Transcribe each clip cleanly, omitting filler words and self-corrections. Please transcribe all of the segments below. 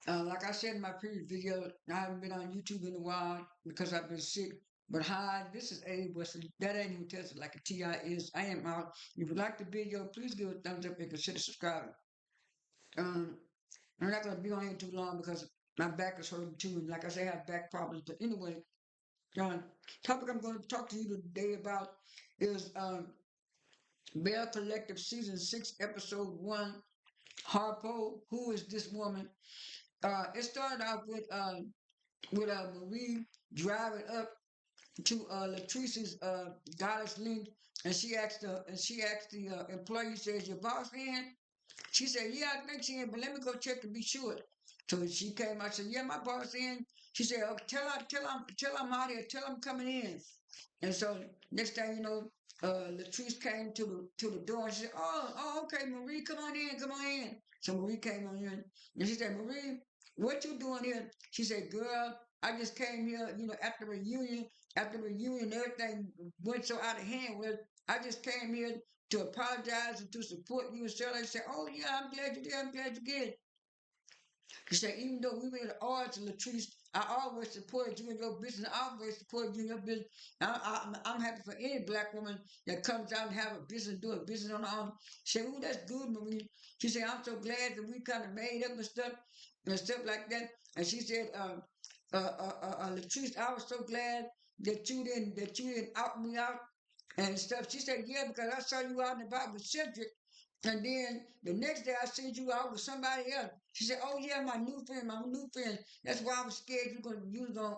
Like I said in my previous video, I haven't been on YouTube in a while because I've been sick. But hi, this is A. Wesley. That ain't even tells it like a TI is. I am out. If you like the video, please give it a thumbs up and consider subscribing. Um, I'm not going to be on here too long because my back is hurting too. And like I say, I have back problems. But anyway, um, topic I'm going to talk to you today about is Bell Collective Season 6, Episode 1, Harpo. Who is this woman? It started out with Marie driving up to Latrice's Goddess Link, and she asked the employee, says your boss in? She said, yeah, I think she in, but let me go check to be sure. So she came out, said, yeah, my boss in. She said, oh, tell her I'm out here, tell her I'm coming in. And so next thing you know, Latrice came to the door and she said, okay, Marie, come on in, come on in. So Marie came on in and she said, Marie, what you doing here? She said, girl, I just came here, after reunion, everything went so out of hand. Well, I just came here to apologize and to support you and so they said, oh yeah, I'm glad you did, I'm glad you did. She said, even though we were at odds, Latrice, I always supported you in your business. I always supported you in your business. I'm happy for any black woman that comes out and have a business, do a business on her own. She said, oh, that's good, Marie. She said, I'm so glad that we kind of made up and stuff like that. And she said, Latrice, I was so glad that you didn't out me out and stuff. She said, yeah, because I saw you out and about with Cedric. And then the next day I seen you out with somebody else. She said, "Oh yeah, my new friend, my new friend. That's why I was scared you was gonna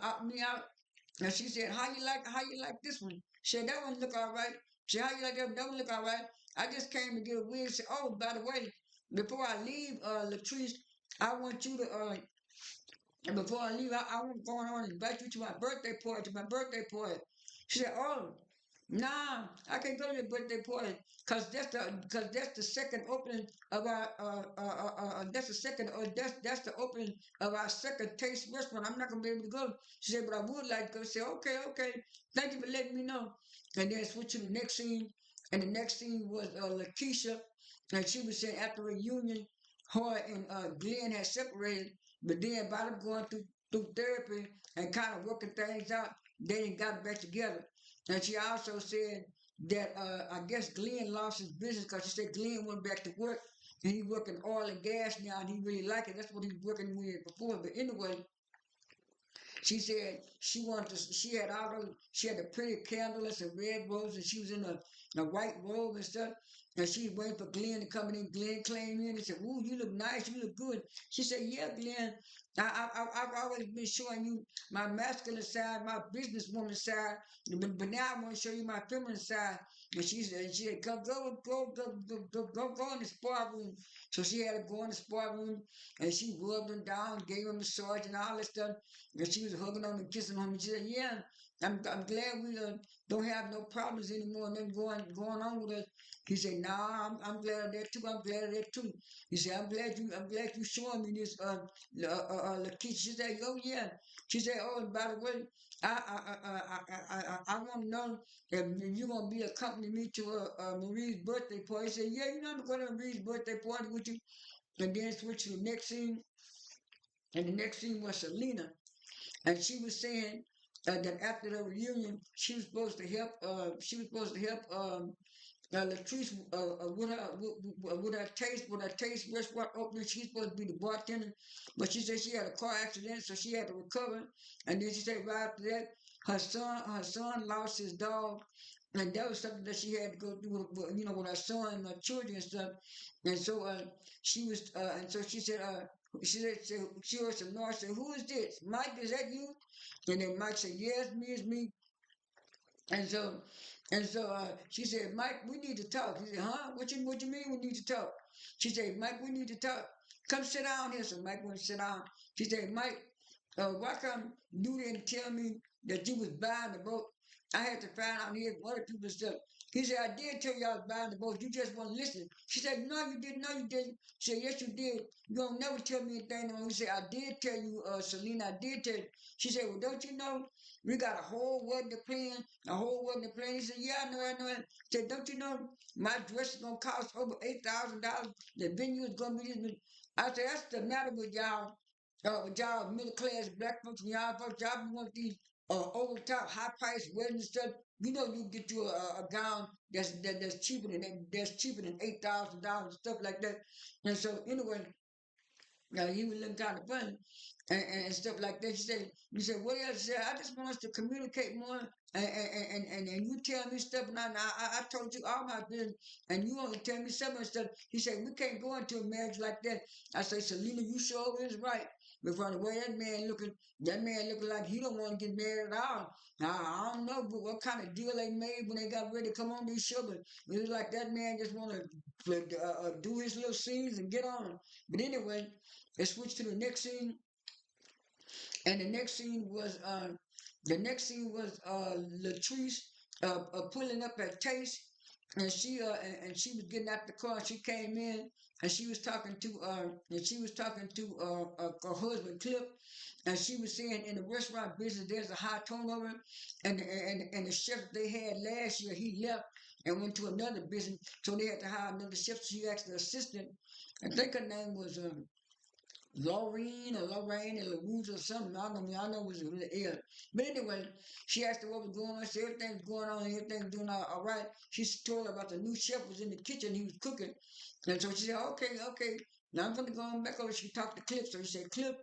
opt me out." And she said, how you like this one?" She said, "That one look all right." She said, "How you like that? That one look all right." I just came to get a wig. She said, "Oh, by the way, before I leave, Latrice, I want you to and before I leave, I want going on and invite you to my birthday party." She said, "Oh, nah, I can't go to your birthday party because that's the second opening of our that's the second that's the opening of our second taste restaurant. I'm not gonna be able to go." She said, "But I would like to go." She said, "Okay, okay, thank you for letting me know." And then switch to the next scene, and the next scene was Lateshia, and she was saying after a reunion, her and Glen had separated, but then by them going through therapy and kind of working things out, they didn't got back together. And she also said that I guess Glen lost his business because she said Glen went back to work and he working oil and gas now and he really like it. That's what he was working with before. But anyway, she said she had all those, she had the pretty candles and red roses, and she was in a white robe and stuff. And she was waiting for Glenn to come in. Glenn came in and said, "Ooh, you look nice, you look good." She said, "Yeah, Glenn, I've always been showing you my masculine side, my businesswoman side, but now I want to show you my feminine side." And she said, go in the spa room. So she had to go in the spa room and she rubbed him down, gave him a massage and all that stuff. And she was hugging on him and kissing on him. She said, "Yeah, I'm glad we don't have no problems anymore, nothing going on with us." He said, "Nah, I'm glad of that too. I'm glad of that too." He said, I'm glad you showing me this, Lakeisha." She said, "Oh yeah." She said, "Oh, and by the way, I want to know if you're gonna be accompanying me to Marie's birthday party." He said, "Yeah, you know I'm going to Marie's birthday party with you." And then switch to the next scene, and the next scene was Selena. And she was saying that after the reunion, she was supposed to help. She was supposed to help Latrice with her taste restaurant opening. She's supposed to be the bartender, but she said she had a car accident, so she had to recover. And then she said right after that, her son lost his dog, and that was something that she had to go through with her son and her children and stuff. And so and so she heard some noise. Said, "Who is this? Mike, is that you?" And then Mike said, "Yes, me, it's me." And so she said, "Mike, we need to talk." He said, "Huh? What you mean we need to talk?" She said, "Mike, we need to talk. Come sit down here." So Mike went to sit down. She said, "Mike, why come you didn't tell me that you was buying the boat? I had to find out here from other people's stuff." He said, I did tell you I was buying the boat. You just won't listen. She said, no, you didn't. No, you didn't. She said, yes, you did. You don't never tell me anything wrong. He said, I did tell you, Selena, I did tell you. She said, well, don't you know we got a whole wedding plan, a whole wedding plan. He said, yeah, I know, I know. He said, don't you know my dress is going to cost over $8,000? The venue is going to be this. I said, that's the matter with y'all middle class black folks and y'all folks. Y'all want these over the top, high price wedding stuff. You know, you get you a gown that's cheaper than $8,000, stuff like that. And so anyway, he was looking kind of funny and stuff like that. You said, what else? She said, I just want us to communicate more. And you tell me stuff, and I told you all my business, and you only tell me some of the stuff. He said, we can't go into a marriage like that. I say, Selena, you sure is right. But from the way that man looking like he don't want to get married at all. I don't know, but what kind of deal they made when they got ready to come on this show. But it was like that man just want to do his little scenes and get on. But anyway, let's switch to the next scene. And the next scene was Latrice pulling up at Taste, and she was getting out the car. And she came in and she was talking to her husband Cliff, and she was saying in the restaurant business there's a high turnover, and the chef they had last year he left and went to another business, so they had to hire another chef. So she asked the assistant, I think her name was Lorraine or LaRouge or something. I know it was really ill. But anyway, she asked her what was going on. She said everything's going on, everything's doing all right. She told her about the new chef was in the kitchen, he was cooking. And so she said, okay. Now I'm gonna go on back over. She talked to Cliff. So she said, Cliff,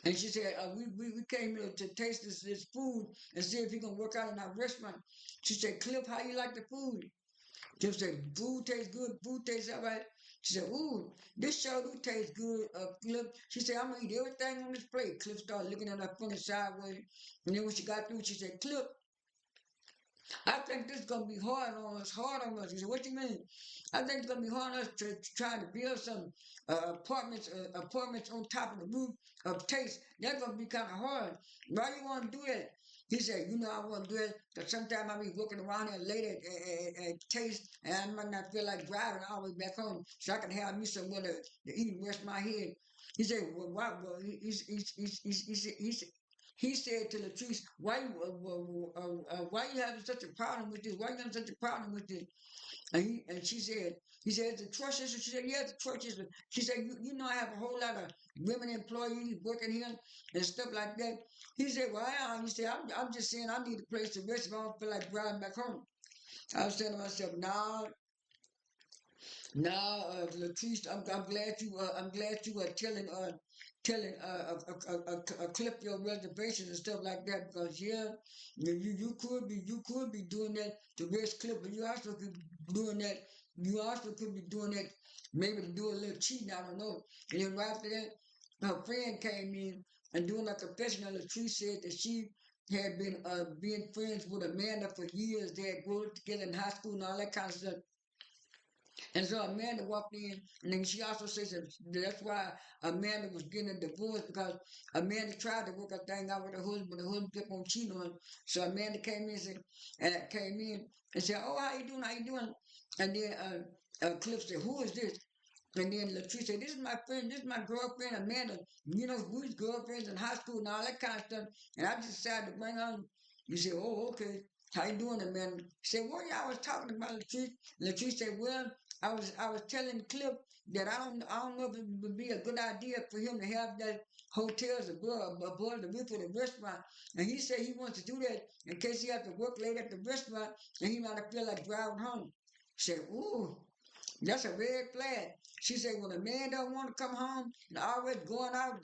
and she said, we came here to taste this food and see if he can work out in our restaurant. She said, Cliff, how you like the food? Cliff said, food tastes good, food tastes all right. She said, ooh, this sure do taste good, Cliff. She said, I'm gonna eat everything on this plate. Cliff started looking at her funny sideways. And then when she got through, she said, Cliff, I think this is gonna be hard on us. He said, what you mean? I think it's gonna be hard on us to try to build some apartments on top of the roof of Taste. That's gonna be kind of hard. Why you want to do that? He said, you know, I want to do it because sometimes I be walking around here late at Taste and I might not feel like driving all the way back home, so I can have me somewhere to eat and rest my head. He said, well, why? Well, he said to Latrice, why you having such a problem with this? Why you having such a problem with this? And she said, he said, the trust issue. She said, yeah, the trust issue. She said, you know, I have a whole lot of women employees working here and stuff like that. He said, well, he said, I'm just saying I need a place to rest if I don't feel like driving back home. I was saying to myself, Latrice, I'm glad you are telling clip your reservations and stuff like that because yeah, you could be doing that to rest clip, but you also could be doing that. You also could be doing that maybe to do a little cheating. I don't know. And then right after that, her friend came in and doing a confession. Latrice said that she had been being friends with Amanda for years. They had grown up together in high school and all that kind of stuff. And so Amanda walked in, and then she also says that that's why Amanda was getting a divorce because Amanda tried to work a thing out with her husband, but the husband kept on cheating on her. So Amanda came in and said, "Oh, how you doing? How you doing?" And then Cliff said, "Who is this?" And then Latrice said, "This is my friend. This is my girlfriend, Amanda. You know, we was girlfriends in high school and all that kind of stuff. And I just decided to bring her on." You said, "Oh, okay. How you doing, Amanda?" She said, "What y'all was talking about, Latrice?" Latrice said, "Well, I was telling Cliff that I don't know if it would be a good idea for him to have that hotels above the roof of the restaurant. And he said he wants to do that in case he has to work late at the restaurant and he might feel like driving home." She said, "Ooh, that's a red flag." She said, when a man don't want to come home and always going out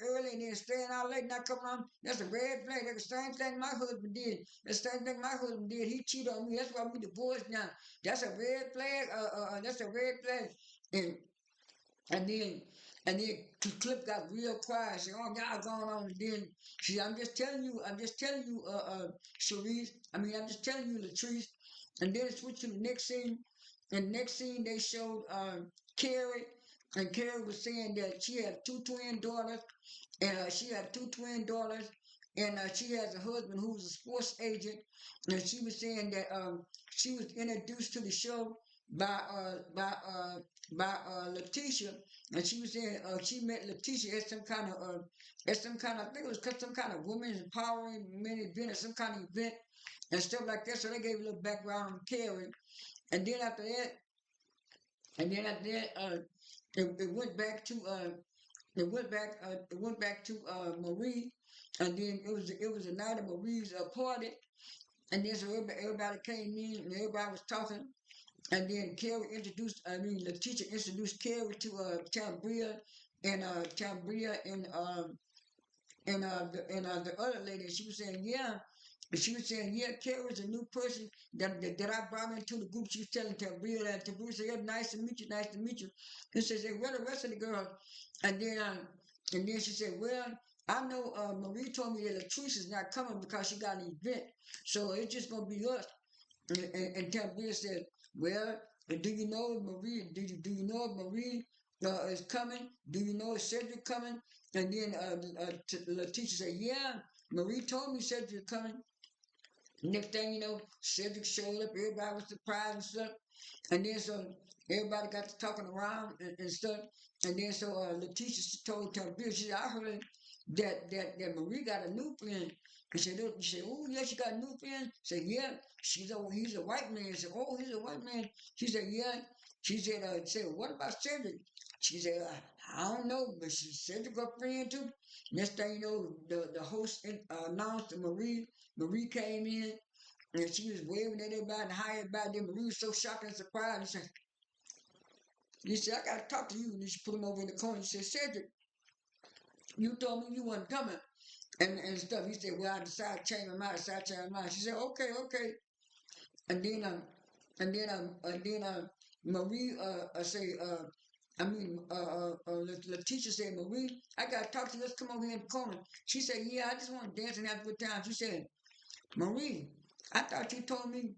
early and then staying out late, not coming home, that's a red flag. That's the same thing my husband did. That's the same thing my husband did. He cheated on me. That's why we divorced now. That's a red flag. That's a red flag. And and then and then Clip got real quiet. She said, "Oh, y'all going on?" And then she, I'm just telling you, Cherise. I mean, I'm just telling you, Latrice. And then it switched to the next scene. And next scene, they showed Carrie, and Carrie was saying that she had two twin daughters, and she had two twin daughters, and she has a husband who's a sports agent, and she was saying that she was introduced to the show by Lateshia, and she was saying she met Lateshia at some kind of I think it was some kind of women's empowering men event or some kind of event and stuff like that. So they gave a little background on Carrie, and then after that, it went back to it went back to Marie, and then it was a night of Marie's party, and then so everybody came in and everybody was talking, and then the teacher introduced Carrie to Tambria and the other lady. She was saying, yeah. And she was saying, yeah, Carrie's a new person that I brought into the group. She was telling Tabria that Tabria said, yeah, nice to meet you, nice to meet you. And she said, where the rest of the girls? And then she said, well, I know Marie told me that Latrice is not coming because she got an event. So it's just gonna be us. And Tabria said, well, do you know if Marie? Do you know if Marie is coming? Do you know if Cedric coming? And then Letitia said, yeah, Marie told me Cedric was coming. Next thing you know, Cedric showed up. Everybody was surprised and stuff. And then so everybody got to talking around and stuff. And then so Letitia told Bill, she said, I heard that Marie got a new friend. And she said, oh yeah, she got a new friend. She said, yeah, he's a white man. She said, oh, he's a white man. She said, yeah. She said, what about Cedric? She said, I don't know, but she Cedric got a friend too. Next thing you know, the host announced that Marie came in and she was waving at everybody and hi everybody. Then Marie was so shocked and surprised. He said, I gotta talk to you. And then she put him over in the corner. She said, Cedric, you told me you wasn't coming and stuff. He said, well, I decided to change my mind. She said, okay, okay. And then Marie say Letitia said, Marie, I gotta talk to you. Let's come over here in the corner. She said, yeah, I just want to dance and have a good time. She said, Marie, I thought you told me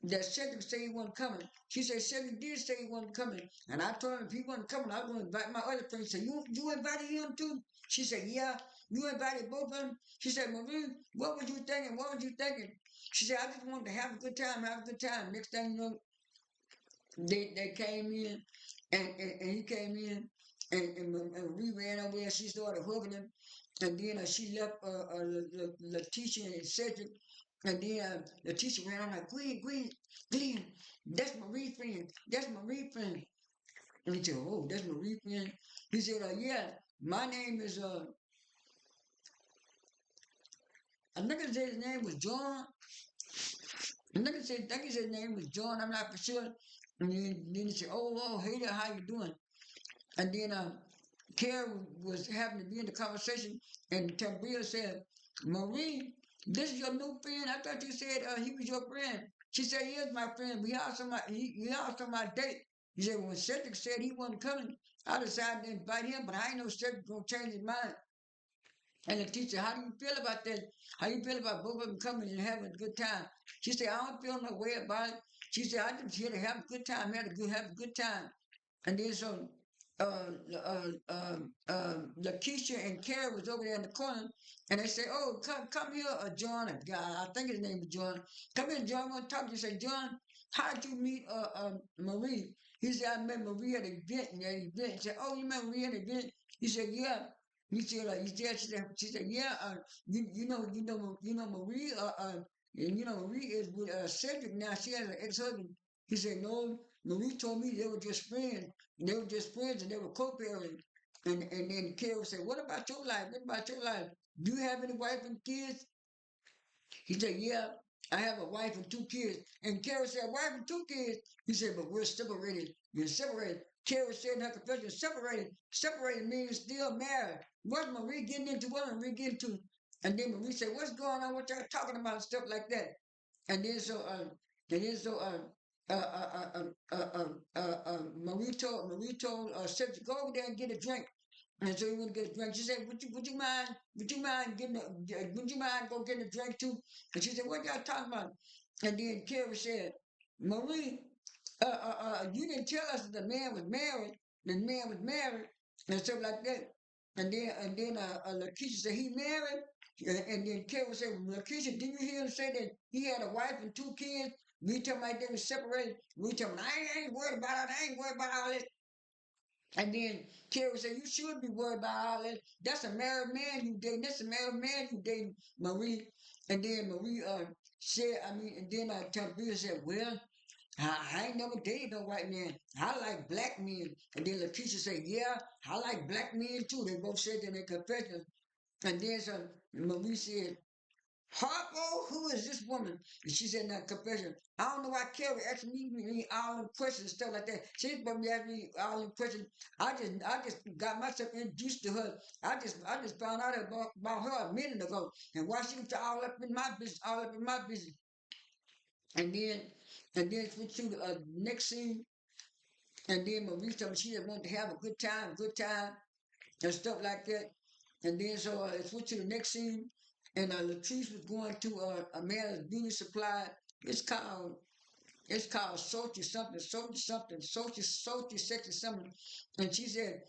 that Cedric said he wasn't coming. She said Cedric did say he wasn't coming. And I told him if he wasn't coming, I was going to invite my other friends. She said, you invited him too? She said, yeah, you invited both of them. She said, Marie, what was you thinking? What was you thinking? She said, I just wanted to have a good time, have a good time. Next thing you know, they came in and he came in and we ran over there. She started hugging him. And then she left Letitia and Cedric. And then Letitia ran on like, Glen, that's Marie friend. That's Marie friend. And he said, oh, that's Marie friend. He said, yeah, my name is, I think his name was John. I think he said his name was John. I'm not for sure. And then he said, hey there, how you doing? And then Carrie was having to be in the conversation, and Tambria said, Marie, this is your new friend? I thought you said he was your friend. She said, he is my friend. He also my date. He said, when Cedric said he wasn't coming, I decided to invite him, but I ain't know Cedric gonna change his mind. And the teacher, how do you feel about that? How you feel about both of them coming and having a good time? She said, I don't feel no way about it. She said, I just here to have a good time, have a good time. And then so Lakeisha and Carrie was over there in the corner, and they say, "Oh, come here, John, a guy. I think his name is John. Come here, John. I want to talk to you." Say, John, how did you meet Marie? He said, "I met Marie at an event." And that event, he said, "Oh, you met Marie at an event?" He said, "Yeah." She said, "Yeah. You know Marie. And you know Marie is with Cedric now. She has an ex-husband." He said, "No, Marie told me they were just friends." And they were just friends and they were co-parenting. And then Carol said, what about your life? What about your life? Do you have any wife and kids? He said, yeah, I have a wife and two kids. And Carol said, wife and two kids? He said, but we're separated. We're separated. Carol said in her confession, separated. Separated means still married. What's Marie getting into? What Marie getting into? And then Marie said, what's going on? What y'all talking about? Stuff like that. And then so, Marie told Cedric, go over there and get a drink. And so he went to get a drink. She said, would you mind go get a drink too? And she said, what y'all talking about? And then Carrie said, Marie, you didn't tell us that the man was married. The man was married and stuff like that. And then Lakeisha said, he married? And then Kevin said, well, Lakeisha, didn't you hear him say that he had a wife and 2 kids? We tell him like they were separated. We tell him, I ain't worried about it. I ain't worried about all that. And then Carrie said, you should be worried about all that. That's a married man you dating. That's a married man you dating, Marie. And then Marie said, and then Bill said, well, I ain't never dated no white man. I like black men. And then Lakeisha said, yeah, I like black men too. They both said that in their confession. And then Marie said, Harpo, who is this woman? And she said in that confession, I don't know why Kelly asked me all them questions and stuff like that. She's supposed to be asking me all them questions. I just got myself introduced to her. I just found out about her a minute ago. And why she was all up in my business, all up in my business. And then switch to the next scene. And then Maurice told me she just wanted to have a good time, and stuff like that. And then switch to the next scene, and Latrice was going to a man's beauty supply. It's called salty something, salty sexy something. And she said,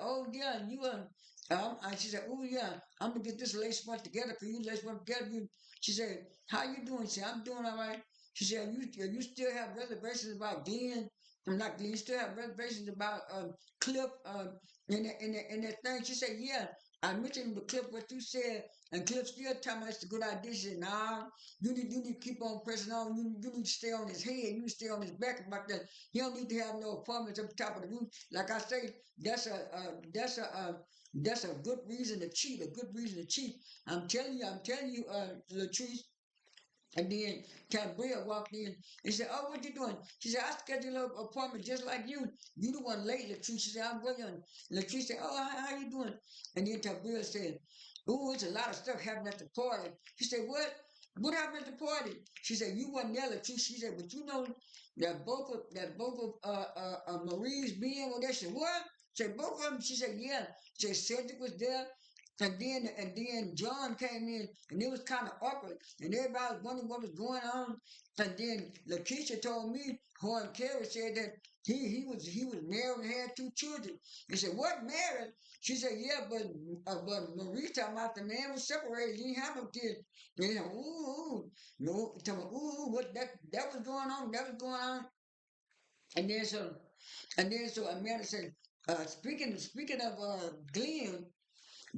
oh yeah, you and she said, oh yeah, I'm gonna get this lace front together for you, lace front together. She said, how you doing? She said, I'm doing all right. She said, you still have reservations about Glen? I'm not Glen. You still have reservations about Cliff in that thing? She said, yeah. I mentioned the Cliff what you said, and Cliff still telling me it's a good idea. She said, nah, you need to keep on pressing on. You need to stay on his head. You need to stay on his back about that. He don't need to have no apartments up top of the roof. Like I say, that's a good reason to cheat. A good reason to cheat. I'm telling you, Latrice. And then Cambria walked in and said, oh, what you doing? She said, I scheduled an appointment just like you. You the one late, Latrice. She said, I'm waiting. Latrice said, oh, how you doing? And then Cambria said, ooh, it's a lot of stuff happening at the party. She said, what? What happened at the party? She said, you wasn't there, Latrice. She said, but you know that both of Marie's being with that. She said, what? She said, both of them? She said, yeah. She said, Cedric was there. And then John came in, and it was kind of awkward, and everybody was wondering what was going on. And then Lakeisha told me, her and Carrie said that he was married and had 2 children. He said, "What married?" She said, "Yeah, but Marie talking about the man was separated. He didn't have no kids." And he said, "Ooh, no, talking about, ooh, what that was going on? That was going on." And then so Amanda said, speaking of Glenn."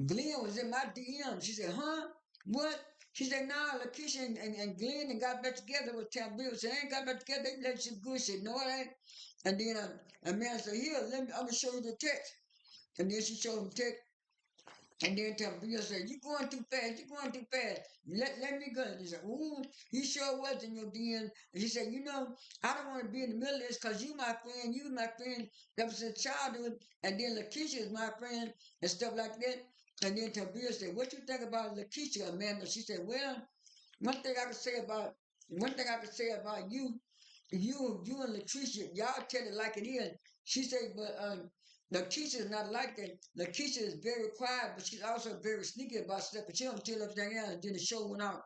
Glenn was in my DM. She said, huh? What? She said, nah, Lakeisha and Glenn and got back together with Tam Bill. She said, they ain't got back together. They let you good. She said, no, it ain't. And then a man said, here, I'm going to show you the text. And then she showed him the text. And then Tam Bill said, you going too fast. You going too fast. Let me go. And he said, ooh, he sure was in your DM. And she said, I don't want to be in the middle of this because you my friend. You my friend. That was since childhood. And then Lakeisha is my friend and stuff like that. And then Tabia said, what you think about Lakeisha, Amanda? She said, well, one thing I can say about you, you and Latricia, y'all tell it like it is. She said, but Lakeisha is not like that. Lakeisha is very quiet, but she's also very sneaky about stuff, but she don't tell everything else. And then the show went out.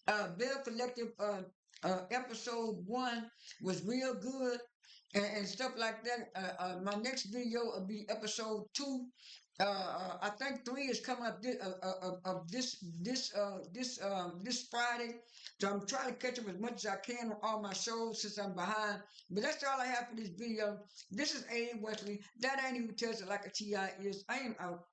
Bell Collective episode 1 was real good and stuff like that. My next video will be episode 2. I think 3 is coming up this Friday. So I'm trying to catch up as much as I can on all my shows since I'm behind. But that's all I have for this video. This is A. Wesley. That ain't even tells it like a TI is. I am out.